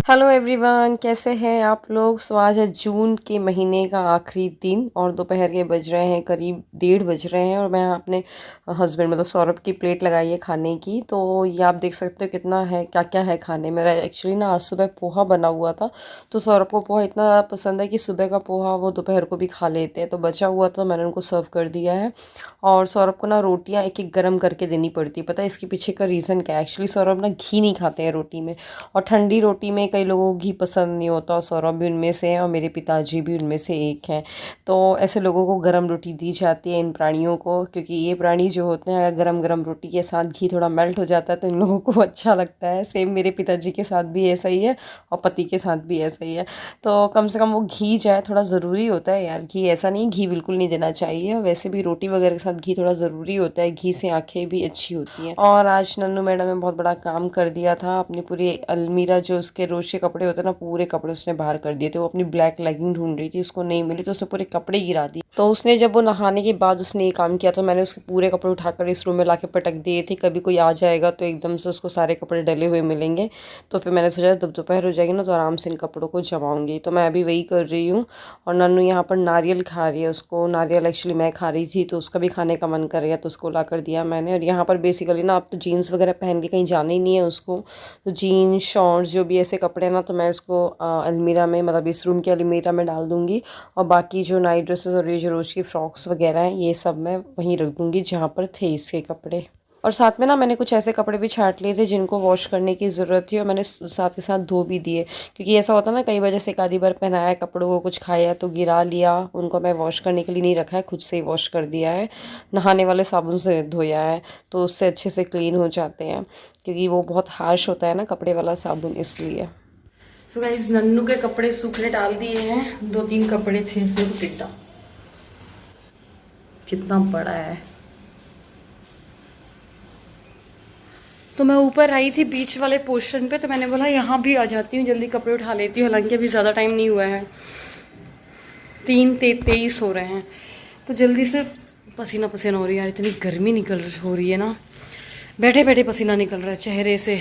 Hello everyone, कैसे हैं आप लोग। सो आज है जून के महीने का आखिरी दिन और दोपहर के बज रहे हैं करीब 1:30 बज रहे हैं और मैं अपने हस्बैंड मतलब सौरभ की प्लेट लगाई है खाने की। तो ये आप देख सकते हो कितना है, क्या क्या है खाने में। मेरा एक्चुअली ना आज सुबह पोहा बना हुआ था, तो सौरभ को पोहा इतना पसंद है कि सुबह का पोहा वो दोपहर को भी खा लेते हैं। तो बचा हुआ था, मैंने उनको सर्व कर दिया है। और सौरभ को ना रोटियाँ एक एक गर्म करके देनी पड़ती है। पता है इसके पीछे का रीज़न क्या है? एक्चुअली सौरभ ना घी नहीं खाते हैं रोटी में, और ठंडी रोटी में कई लोगों को घी पसंद नहीं होता, और सौरभ भी उनमें से हैं और मेरे पिताजी भी उनमें से एक हैं। तो ऐसे लोगों को गरम रोटी दी जाती है, इन प्राणियों को, क्योंकि ये प्राणी जो होते हैं गरम गरम रोटी के साथ घी थोड़ा मेल्ट हो जाता है तो इन लोगों को अच्छा लगता है। सेम मेरे पिताजी के साथ भी ऐसा ही है और पति के साथ भी ऐसा ही है। तो कम से कम वो घी जाए, थोड़ा ज़रूरी होता है यार घी। ऐसा नहीं घी बिल्कुल नहीं देना चाहिए, वैसे भी रोटी वगैरह के साथ घी थोड़ा ज़रूरी होता है। घी से आँखें भी अच्छी होती हैं। और आज नन्नू मैडम ने बहुत बड़ा काम कर दिया था। अपनी पूरी अलमीरा, जो उसके रोज के कपड़े होते हैं ना, पूरे कपड़े उसने बाहर कर दिए थे। वो अपनी ब्लैक लेगिंग ढूंढ रही थी, उसको नहीं मिली तो उसने पूरे कपड़े गिरा दिए। तो उसने जब वो नहाने के बाद उसने ये काम किया तो मैंने उसके पूरे कपड़े उठाकर इस रूम में लाके पटक दिए थे। कभी कोई आ जाएगा तो एकदम से उसको सारे कपड़े डले हुए मिलेंगे। तो फिर मैंने सोचा जब दोपहर हो जाएगी ना तो आराम से इन कपड़ों को जमाऊंगी। तो मैं अभी वही कर रही हूँ। और नन्नू यहाँ पर नारियल खा रही है। उसको नारियल एक्चुअली मैं खा रही थी तो उसका भी खाने का मन कर रहा तो उसको ला कर दिया मैंने। और यहाँ पर बेसिकली ना अब तो जीन्स वगैरह पहन के कहीं जाना ही नहीं है उसको। तो जीन्स शॉर्ट्स जो भी ऐसे कपड़े हैं ना, तो मैं इसको अलमीरा में, मतलब इस रूम के अलमीरा में डाल दूँगी। और बाकी जो नाइट ड्रेसेस और ये जो रोज़ की फ्रॉक्स वगैरह हैं ये सब मैं वहीं रख दूँगी जहाँ पर थे इसके कपड़े। और साथ में ना मैंने कुछ ऐसे कपड़े भी छांट लिए थे जिनको वॉश करने की ज़रूरत थी, और मैंने साथ के साथ धो भी दिए। क्योंकि ऐसा होता है ना, कई वजह से एक आधी बार पहनाया कपड़ों को, कुछ खाया तो गिरा लिया, उनको मैं वॉश करने के लिए नहीं रखा है, खुद से ही वॉश कर दिया है। नहाने वाले साबुन से धोया है तो उससे अच्छे से क्लीन हो जाते हैं, क्योंकि वो बहुत हार्श होता है ना कपड़े वाला साबुन, इसलिए। तो गाइस नन्नू के कपड़े सूखने डाल दिए हैं। 2-3 कपड़े थे, देखो कितना कितना बड़ा है। तो मैं ऊपर आई थी बीच वाले पोर्शन पे, तो मैंने बोला यहाँ भी आ जाती हूँ, जल्दी कपड़े उठा लेती हूँ। हालांकि अभी ज़्यादा टाइम नहीं हुआ है, 3:23 हो रहे हैं। तो जल्दी से पसीना पसीना हो रही है यार, इतनी गर्मी हो रही है ना, बैठे बैठे पसीना निकल रहा है चेहरे से।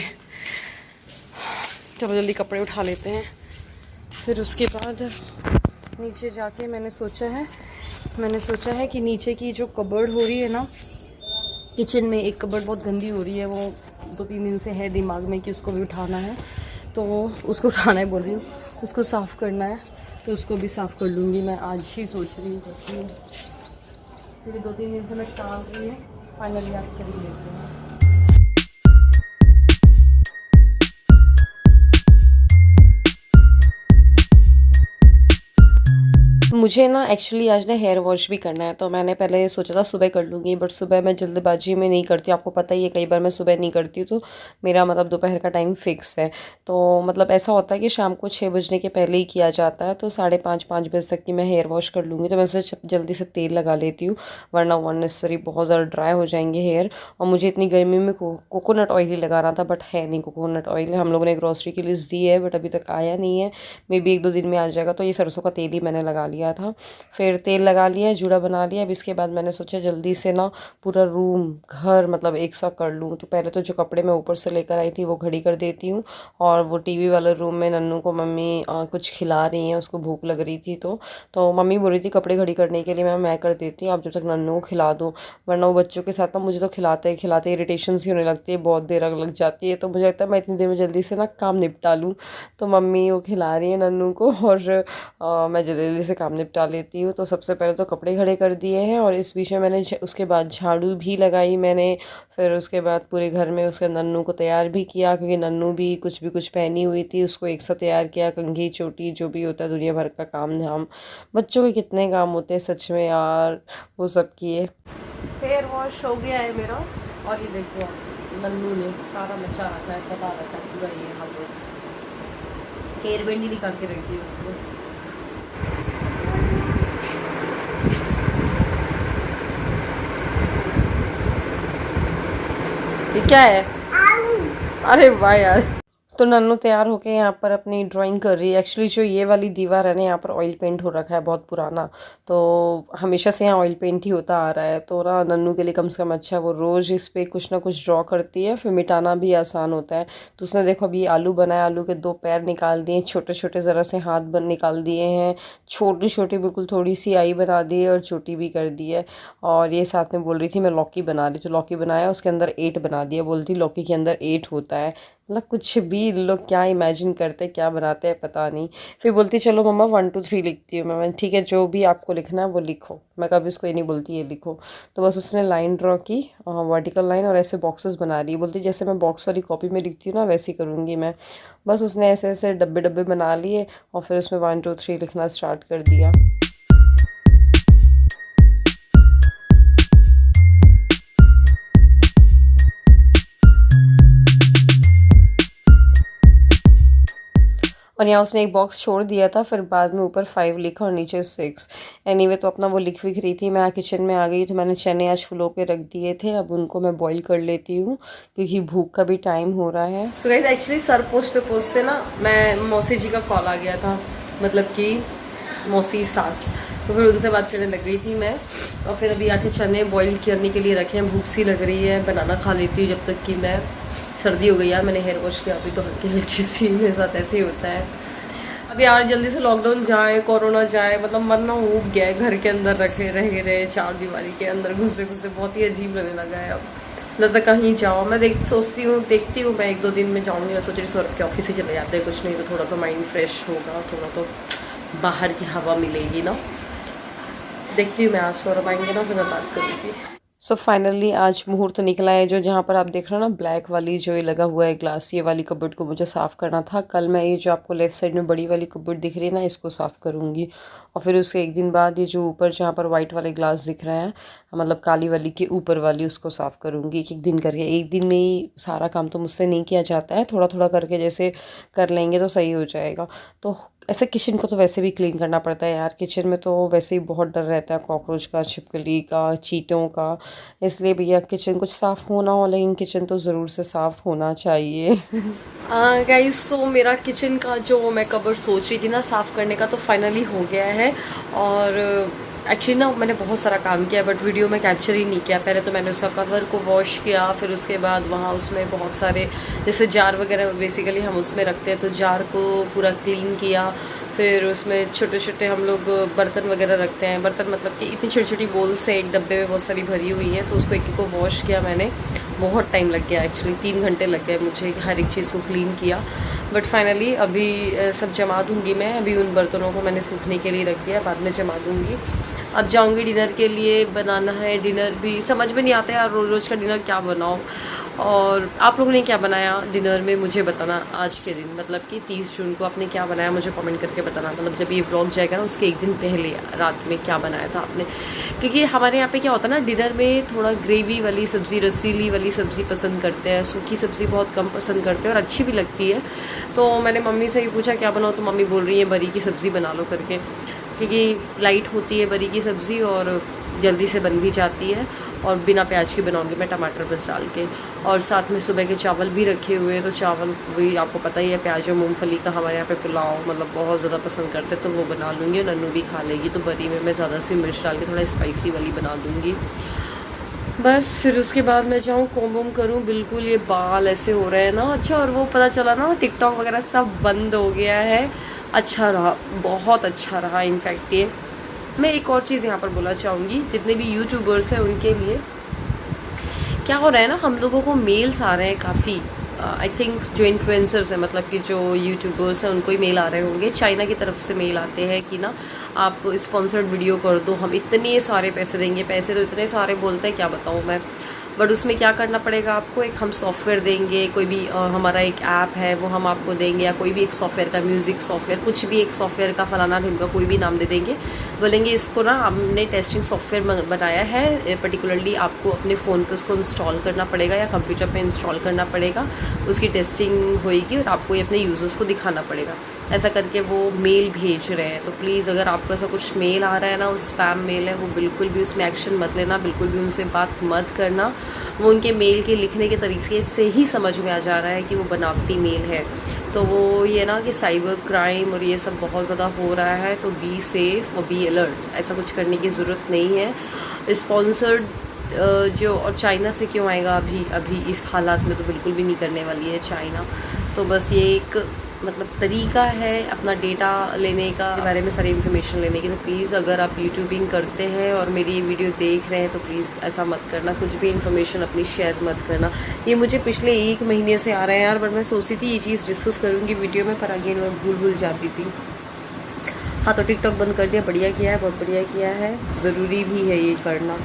चलो जल्दी कपड़े उठा लेते हैं। फिर उसके बाद नीचे जाके मैंने सोचा है कि नीचे की जो कबर्ड हो रही है ना किचन में, एक कबर्ड बहुत गंदी हो रही है, वो 2-3 दिन से है दिमाग में कि उसको भी उठाना है। तो उसको उठाना है बोल रही हूँ, उसको साफ़ करना है। तो उसको भी साफ़ कर लूँगी मैं, आज ही सोच रही हूँ करती हूँ, क्योंकि 2-3 दिन से मैं टाल रही हूँ। फाइनली आज कर ही लेती हूँ। मुझे ना एक्चुअली आज ना हेयर वॉश भी करना है, तो मैंने पहले सोचा था सुबह कर लूँगी, बट सुबह मैं जल्दबाजी में नहीं करती। आपको पता ही है कई बार मैं सुबह नहीं करती, तो मेरा मतलब दोपहर का टाइम फिक्स है। तो मतलब ऐसा होता है कि शाम को 6 बजने के पहले ही किया जाता है, तो 5:30-5 बजे तक की मैं हेयर वॉश कर लूँगी। तो मैं सोचा जल्दी से तेल लगा लेती हूँ, वरना अननेसेसरी बहुत ज़्यादा ड्राई हो जाएंगे हेयर। और मुझे इतनी गर्मी में कोकोनट ऑयल ही लगाना था, बट है नहीं कोकोनट ऑयल। हम लोगों ने ग्रॉसरी की लिस्ट दी है बट अभी तक आया नहीं है, मे बी 1-2 दिन में आ जाएगा। तो ये सरसों का तेल ही मैंने लगा लिया था। फिर तेल लगा लिया, जूड़ा बना लिया। अब इसके बाद मैंने सोचा जल्दी से ना पूरा रूम घर मतलब एक सा कर लूँ। तो पहले तो जो कपड़े मैं ऊपर से लेकर आई थी वो घड़ी कर देती हूँ, और वो टीवी वाले रूम में नन्नू को मम्मी कुछ खिला रही हैं, उसको भूख लग रही थी। तो मम्मी बोल रही थी कपड़े घड़ी करने के लिए, मैं कर देती हूँ, आप जब तक नन्नू को खिला दो। वरना वो बच्चों के साथ ना मुझे तो खिलाते खिलाते इरिटेशन सी होने लगती है, बहुत देर लग जाती है। तो मुझे लगता है मैं इतनी देर में जल्दी से ना काम निपटा लूँ। तो मम्मी वो खिला रही है नन्नू को, और मैं जल्दी से काम निपटा लेती हूँ। तो सबसे पहले तो कपड़े खड़े कर दिए हैं, और इस बीच में मैंने उसके बाद झाड़ू भी लगाई मैंने। फिर उसके बाद पूरे घर में उसके नन्नू को तैयार भी किया, क्योंकि नन्नू भी कुछ पहनी हुई थी, उसको एक साथ तैयार किया, कंघी चोटी जो भी होता है दुनिया भर का काम धाम। बच्चों के कितने काम होते हैं सच में यार, वो सब किए। हेयर वॉश हो गया है मेरा, और ये देखो नन्नू ने सारा मचा रखा है, पता रखा है पूरा। ये यहाँ पे हेयर बैंड ही निकाल के रख दी उसको। ये क्या है? अरे वाह यार, तो नन्नू तैयार होके यहाँ पर अपनी ड्राइंग कर रही है। एक्चुअली जो ये वाली दीवार है ना, यहाँ पर ऑयल पेंट हो रखा है बहुत पुराना, तो हमेशा से यहाँ ऑयल पेंट ही होता आ रहा है। तो ना नन्नू के लिए कम से कम अच्छा, वो रोज़ इस पे कुछ ना कुछ ड्रॉ करती है, फिर मिटाना भी आसान होता है। तो उसने देखो अभी आलू बनाया, आलू के 2 पैर निकाल दिए, छोटे छोटे ज़रा से हाथ बन निकाल दिए हैं, छोटी छोटी बिल्कुल थोड़ी सी आई बना दी है और छोटी भी कर दी है। और ये साथ में बोल रही थी मैं लौकी बना रही, तो लौकी बनाया, उसके अंदर 8 बना दिया, बोलती लौकी के अंदर 8 होता है। मतलब कुछ भी लोग क्या इमेजिन करते क्या बनाते हैं पता नहीं। फिर बोलती चलो मम्मा 1 2 3 लिखती हूँ मैं, ठीक है जो भी आपको लिखना है वो लिखो, मैं कभी उसको ये नहीं बोलती ये लिखो। तो बस उसने लाइन ड्रॉ की, वर्टिकल लाइन, और ऐसे बॉक्सेस बना रही है। बोलती जैसे मैं बॉक्स वाली कॉपी में लिखती हूँ ना वैसे ही करूँगी मैं। बस उसने ऐसे ऐसे डब्बे डब्बे बना लिए और फिर उसमें 1 2 3 लिखना स्टार्ट कर दिया। और यहाँ उसने एक बॉक्स छोड़ दिया था, फिर बाद में ऊपर 5 लिखा और नीचे 6। एनीवे तो अपना वो लिख विख रही थी। मैं किचन में आ गई, तो मैंने चने आज फुलो के रख दिए थे, अब उनको मैं बॉईल कर लेती हूँ क्योंकि भूख का भी टाइम हो रहा है। तो गाइस एक्चुअली सर पोछते पोछते ना मैं मौसी जी का कॉल आ गया था, मतलब कि मौसी सास, तो फिर उनसे बात करने लग गई थी मैं। और फिर अभी आके चने बॉईल करने के लिए रखे हैं, भूख सी लग रही है, बनाना खा लेती हूँ जब तक कि मैं। सर्दी हो गई यार, मैंने हेयर वॉश किया अभी, तो हल्की हल्की सी मेरे साथ ऐसे ही होता है। अब यार जल्दी से लॉकडाउन जाए, कोरोना जाए, मतलब मरना ऊब गया है, घर के अंदर रहे 4 दीवारी के अंदर घुसे घुसे बहुत ही अजीब लगने लगा है अब। न तो कहीं जाओ, मैं देखती हूँ मैं 1 2 दिन में जाऊँगी। मैं सोच रही सौरभ के ऑफिस ही चले जाते हैं, कुछ नहीं तो थोड़ा तो माइंड फ्रेश होगा, थोड़ा तो बाहर की हवा मिलेगी ना। देखती हूँ मैं, आज सौरभ आएंगे ना फिर मैं बात करूँगी। सो फाइनली आज मुहूर्त निकला है, जो जहाँ पर आप देख रहे हो ना ब्लैक वाली जो ये लगा हुआ है ग्लास, ये वाली कबर्ड को मुझे साफ़ करना था कल। मैं ये जो आपको लेफ़्ट साइड में बड़ी वाली कबर्ड दिख रही है ना, इसको साफ़ करूँगी। और फिर उसके 1 दिन बाद ये जो ऊपर जहाँ पर वाइट वाले ग्लास दिख रहे हैं, मतलब काली वाली के ऊपर वाली, उसको साफ़ करूँगी। एक एक दिन करके, एक दिन में ही सारा काम तो मुझसे नहीं किया जाता है, थोड़ा थोड़ा करके जैसे कर लेंगे तो सही हो जाएगा। तो ऐसे किचन को तो वैसे भी क्लीन करना पड़ता है यार, किचन में तो वैसे ही बहुत डर रहता है कॉकरोच का, छिपकली का, चींटों का। इसलिए भैया किचन कुछ साफ़ होना हो, लेकिन किचन तो ज़रूर से साफ़ होना चाहिए। गाइस तो मेरा किचन का जो मैं कबर्ड सोच रही थी ना साफ़ करने का, तो फाइनली हो गया है। और एक्चुअली ना मैंने बहुत सारा काम किया बट वीडियो में कैप्चर ही नहीं किया। पहले तो मैंने उसका कवर को वॉश किया, फिर उसके बाद वहाँ उसमें बहुत सारे जैसे जार वगैरह बेसिकली हम उसमें रखते हैं, तो जार को पूरा क्लीन किया। फिर उसमें छोटे छोटे हम लोग बर्तन वगैरह रखते हैं, बर्तन मतलब कि इतनी छोटी छोटी बोल्स है, एक डब्बे में बहुत सारी भरी हुई है, तो उसको एक एक को वॉश किया मैंने। बहुत टाइम लग गया एक्चुअली, 3 घंटे लग गए मुझे हर एक चीज़ को क्लीन किया। बट फाइनली अभी सब जमा दूँगी मैं। अभी उन बर्तनों को मैंने सूखने के लिए रख दिया, बाद में जमा दूँगी। अब जाऊँगी डिनर के लिए, बनाना है डिनर भी, समझ में नहीं आता यार रोज़ रोज़ का डिनर क्या बनाऊँ। और आप लोगों ने क्या बनाया डिनर में मुझे बताना आज के दिन, मतलब कि 30 जून को आपने क्या बनाया मुझे कमेंट करके बताना। मतलब जब ये ब्लॉग जाएगा ना उसके 1 दिन पहले रात में क्या बनाया था आपने, क्योंकि हमारे यहाँ पे क्या होता है ना, डिनर में थोड़ा ग्रेवी वाली सब्ज़ी, रसीली वाली सब्ज़ी पसंद करते हैं, सूखी सब्ज़ी बहुत कम पसंद करते हैं और अच्छी भी लगती है। तो मैंने मम्मी से ही पूछा क्या बनाओ, तो मम्मी बोल रही है बरी की सब्ज़ी बना लो करके, क्योंकि लाइट होती है बरी की सब्ज़ी और जल्दी से बन भी जाती है। और बिना प्याज की बनाऊंगी मैं, टमाटर बस डाल के। और साथ में सुबह के चावल भी रखे हुए हैं, तो चावल वही आपको पता ही है, प्याज और मूंगफली का हमारे यहाँ पे पुलाव मतलब बहुत ज़्यादा पसंद करते हैं, तो वो बना लूँगी। नन्नू भी खा लेगी, तो बरी में मैं ज़्यादा सी मिर्च डाल के थोड़ा स्पाइसी वाली बना दूँगी। बस फिर उसके बाद मैं जाऊँ कोम वोम करूँ। बिल्कुल ये बाल ऐसे हो रहे हैं ना। अच्छा, और वो पता चला ना टिकटॉक वगैरह सब बंद हो गया है। अच्छा रहा, बहुत अच्छा रहा इनफैक्ट ये। मैं एक और चीज़ यहाँ पर बोलना चाहूँगी, जितने भी यूट्यूबर्स हैं उनके लिए क्या हो रहा है ना, हम लोगों को मेल्स आ रहे हैं काफ़ी। आई थिंक जो इन्फ्लुएंसर्स हैं, मतलब कि जो यूट्यूबर्स हैं उनको ही मेल आ रहे होंगे, चाइना की तरफ से मेल आते हैं कि ना आप स्पॉन्सर्ड वीडियो कर दो, हम इतने सारे पैसे देंगे। पैसे तो इतने सारे बोलते हैं क्या बताऊँ मैं। बट उसमें क्या करना पड़ेगा आपको, एक हम सॉफ्टवेयर देंगे, कोई भी हमारा एक ऐप है वो हम आपको देंगे, या कोई भी एक सॉफ्टवेयर का, म्यूज़िक सॉफ्टवेयर, कुछ भी एक सॉफ्टवेयर का फलाना ढिमका कोई भी नाम दे देंगे। बोलेंगे इसको ना हमने टेस्टिंग सॉफ्टवेयर बनाया है, पर्टिकुलरली आपको अपने फ़ोन पे उसको इंस्टॉल करना पड़ेगा या कंप्यूटर पे इंस्टॉल करना पड़ेगा, उसकी टेस्टिंग होएगी और आपको ये अपने यूज़र्स को दिखाना पड़ेगा। ऐसा करके वो मेल भेज रहे हैं। तो प्लीज़ अगर आपको ऐसा कुछ मेल आ रहा है ना, वो स्पैम मेल है, वो बिल्कुल भी उसमें एक्शन मत लेना, बिल्कुल भी उनसे बात मत करना। वो उनके मेल के लिखने के तरीके से ही समझ में आ जा रहा है कि वो बनावटी मेल है। तो वो ये ना कि साइबर क्राइम और ये सब बहुत ज़्यादा हो रहा है, तो बी सेफ़ और बी अलर्ट, ऐसा कुछ करने की ज़रूरत नहीं है। स्पॉन्सर्ड जो और चाइना से क्यों आएगा अभी अभी इस हालात में, तो बिल्कुल भी नहीं करने वाली है चाइना। तो बस ये एक मतलब तरीका है अपना डेटा लेने का, बारे में सारी इन्फॉर्मेशन लेने की। तो प्लीज़ अगर आप यूट्यूबिंग करते हैं और मेरी ये वीडियो देख रहे हैं तो प्लीज़ ऐसा मत करना, कुछ भी इन्फॉर्मेशन अपनी शेयर मत करना। ये मुझे पिछले 1 महीने से आ रहे हैं यार, बट मैं सोचती थी ये चीज़ डिस्कस करूँगी वीडियो में, पर अगेन मैं भूल जाती थी। हाँ, तो टिकटॉक बंद कर दिया, बढ़िया किया है, बहुत बढ़िया किया है, ज़रूरी भी है ये करना।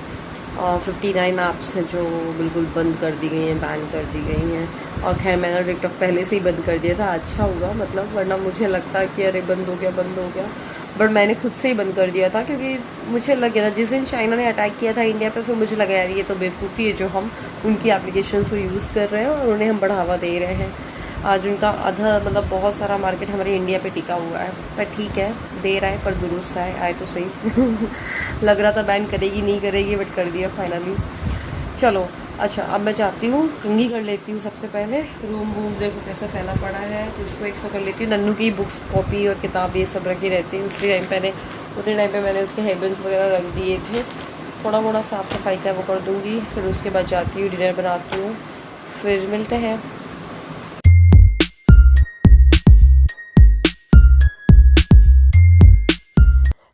और 59 ऐप्स हैं जो बिल्कुल बंद कर दी गई हैं, बैन कर दी गई हैं। और खैर मैंने टिकटॉक पहले से ही बंद कर दिया था, अच्छा हुआ मतलब, वरना मुझे लगता कि अरे बंद हो गया, बट मैंने खुद से ही बंद कर दिया था, क्योंकि मुझे लग गया था जिस दिन चाइना ने अटैक किया था इंडिया पे, फिर मुझे लगा यार ये तो बेवकूफ़ी है जो हम उनकी एप्लीकेशंस को यूज़ कर रहे हैं और उन्हें हम बढ़ावा दे रहे हैं। आज उनका आधा मतलब बहुत सारा मार्केट हमारे इंडिया पे टिका हुआ है, पर ठीक है, देर आए पर दुरुस्त आए तो सही। लग रहा था बैन करेगी नहीं करेगी, बट कर दिया फाइनली। चलो अच्छा, अब मैं जाती हूँ, कंघी कर लेती हूँ सबसे पहले। रूम देखो कैसा फैला पड़ा है, तो उसको एक सौ कर लेती हूँ। नन्नू की बुक्स, कॉपी और किताब ये सब रखी रहती है। उतने टाइम पे मैंने उसके हेबन्स वगैरह रख दिए थे। थोड़ा मोड़ा साफ़ सफाई का वो कर दूँगी, फिर उसके बाद जाती हूँ, डिनर बनाती हूँ, फिर मिलते हैं।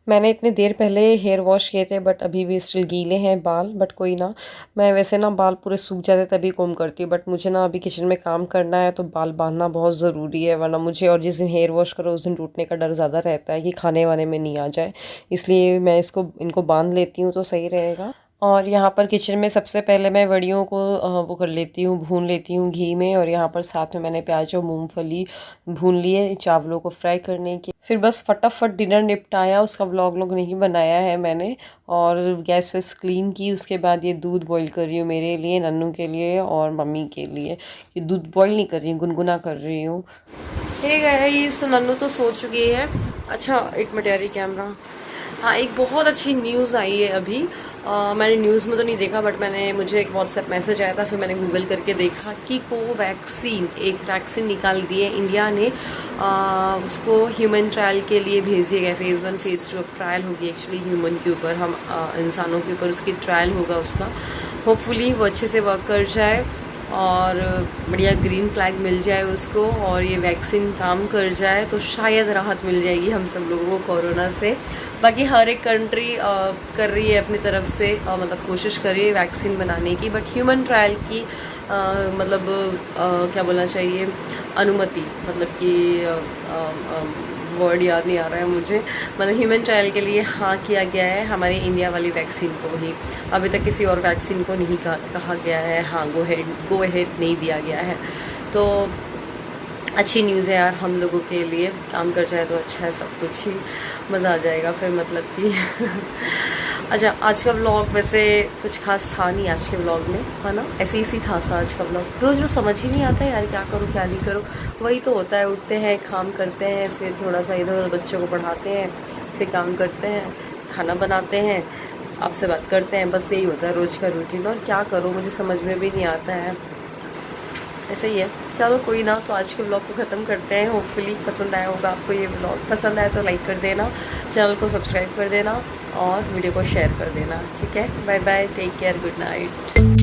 मैंने इतनी देर पहले हेयर वॉश किए थे, बट अभी भी स्टिल गीले हैं बाल, बट कोई ना। मैं वैसे ना बाल पूरे सूख जाते तभी कोम करती हूँ, बट मुझे ना अभी किचन में काम करना है तो बाल बांधना बहुत ज़रूरी है, वरना मुझे, और जिस दिन हेयर वॉश करो उस दिन टूटने का डर ज़्यादा रहता है कि खाने वाने में नहीं आ जाए, इसलिए मैं इनको बांध लेती हूँ तो सही रहेगा। और यहाँ पर किचन में सबसे पहले मैं वड़ियों को वो कर लेती हूँ, भून लेती हूँ घी में, और यहाँ पर साथ में मैंने प्याज और मूंगफली भून लिए चावलों को फ्राई करने के। फिर बस फटाफट डिनर निपटाया, उसका व्लॉग नहीं बनाया है मैंने, और गैस वैस क्लीन की। उसके बाद ये दूध बॉईल कर रही हूँ मेरे लिए, नन्नू के लिए और मम्मी के लिए। ये दूध बॉईल नहीं कर रही हूँ, गुनगुना कर रही हूँ। ठीक है, ये नन्नू तो सो चुकी है। अच्छा एक मिनट यार, कैमरा। हाँ, एक बहुत अच्छी न्यूज़ आई है अभी। मैंने न्यूज़ में तो नहीं देखा, बट मुझे एक व्हाट्सएप मैसेज आया था, फिर मैंने गूगल करके देखा कि कोवैक्सीन एक वैक्सीन निकाल दी है इंडिया ने। उसको ह्यूमन ट्रायल के लिए भेज दिया गया। फेज़ 1 फेज़ 2 ट्रायल होगी एक्चुअली ह्यूमन के ऊपर, हम इंसानों के ऊपर उसकी ट्रायल होगा उसका। होपफुली वो अच्छे से वर्क कर जाए और बढ़िया ग्रीन फ्लैग मिल जाए उसको, और ये वैक्सीन काम कर जाए तो शायद राहत मिल जाएगी हम सब लोगों को कोरोना से। बाकी हर एक कंट्री कर रही है अपनी तरफ से, मतलब कोशिश कर रही है वैक्सीन बनाने की, बट ह्यूमन ट्रायल की मतलब क्या बोलना चाहिए, अनुमति, मतलब कि वर्ड याद नहीं आ रहा है मुझे, मतलब ह्यूमन ट्रायल के लिए हाँ किया गया है हमारे इंडिया वाली वैक्सीन को ही। अभी तक किसी और वैक्सीन को नहीं कहा गया है, हाँ गो अहेड नहीं दिया गया है। तो अच्छी न्यूज़ है यार हम लोगों के लिए, काम कर जाए तो अच्छा है, सब कुछ ही मज़ा आ जाएगा फिर, मतलब कि अच्छा आज का व्लॉग वैसे कुछ खास था नहीं आज के व्लॉग में, है ना, ऐसे ही था सा आज का व्लॉग। रोज़ समझ ही नहीं आता यार क्या करूँ क्या नहीं करूँ, वही तो होता है, उठते हैं काम करते हैं, फिर थोड़ा सा इधर उधर बच्चों को पढ़ाते हैं, फिर काम करते हैं, खाना बनाते हैं, आपसे बात करते हैं, बस यही होता है रोज़ का रूटीन। और क्या करूँ मुझे समझ में भी नहीं आता है, ऐसे ही है। चलो कोई ना, तो आज के व्लॉग को ख़त्म करते हैं। होपफुली पसंद आया होगा आपको ये व्लॉग, पसंद आया तो लाइक कर देना, चैनल को सब्सक्राइब कर देना और वीडियो को शेयर कर देना। ठीक है, bye bye, take care, good night.